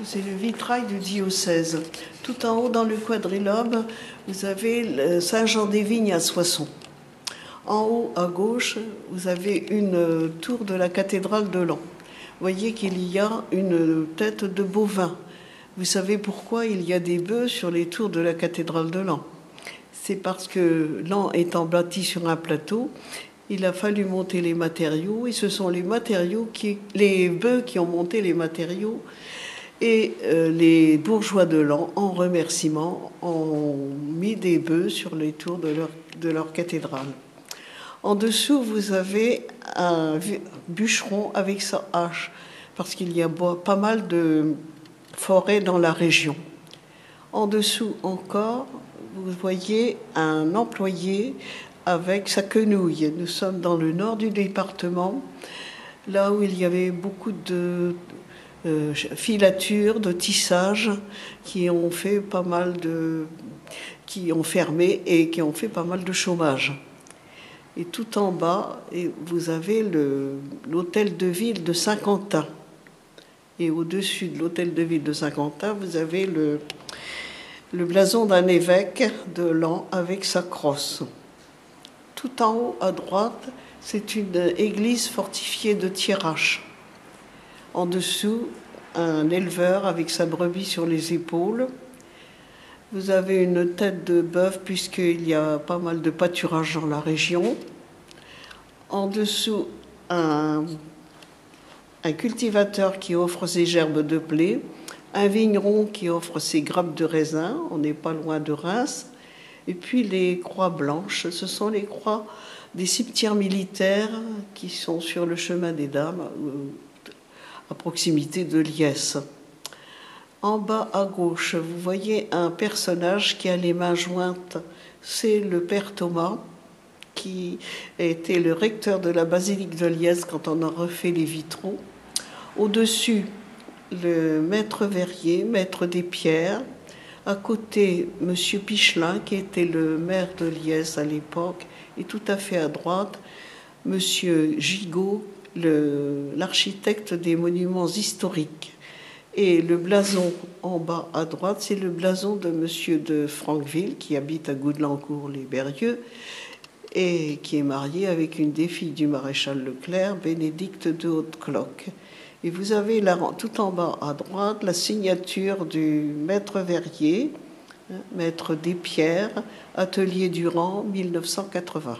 C'est le vitrail du diocèse. Tout en haut, dans le quadrilobe, vous avez Saint-Jean-des-Vignes à Soissons. En haut, à gauche, vous avez une tour de la cathédrale de Laon. Vous voyez qu'il y a une tête de bovin. Vous savez pourquoi il y a des bœufs sur les tours de la cathédrale de Laon? C'est parce que Laon étant bâti sur un plateau, il a fallu monter les matériaux, et ce sont les bœufs qui ont monté les matériaux. Et les bourgeois de Laon, en remerciement, ont mis des bœufs sur les tours de leur cathédrale. En dessous, vous avez un bûcheron avec sa hache, parce qu'il y a pas mal de forêts dans la région. En dessous encore, vous voyez un employé avec sa quenouille. Nous sommes dans le nord du département, là où il y avait beaucoup de filatures, de tissages qui ont fait pas mal qui ont fermé et qui ont fait pas mal de chômage. Et tout en bas, vous avez l'hôtel de ville de Saint-Quentin. Et au-dessus de l'hôtel de ville de Saint-Quentin, vous avez le blason d'un évêque de Laon avec sa crosse. Tout en haut à droite, c'est une église fortifiée de Thiérache. En dessous, un éleveur avec sa brebis sur les épaules. Vous avez une tête de bœuf puisqu'il y a pas mal de pâturage dans la région. En dessous, un cultivateur qui offre ses gerbes de blé. Un vigneron qui offre ses grappes de raisin. On n'est pas loin de Reims. Et puis les croix blanches, ce sont les croix des cimetières militaires qui sont sur le chemin des Dames, à proximité de Liesse. En bas à gauche, vous voyez un personnage qui a les mains jointes. C'est le père Thomas, qui était le recteur de la basilique de Liesse quand on a refait les vitraux. Au-dessus, le maître verrier, maître des pierres. À côté, M. Pichelin, qui était le maire de Liesse à l'époque. Et tout à fait à droite, M. Gigot, l'architecte des monuments historiques. Et le blason en bas à droite, c'est le blason de M. de Franqueville, qui habite à Goudelancourt-les-Berrieux, et qui est marié avec une des filles du maréchal Leclerc, Bénédicte de Haute-Cloque. Et vous avez là, tout en bas à droite, la signature du maître verrier, maître des pierres, Atelier Durand, 1980.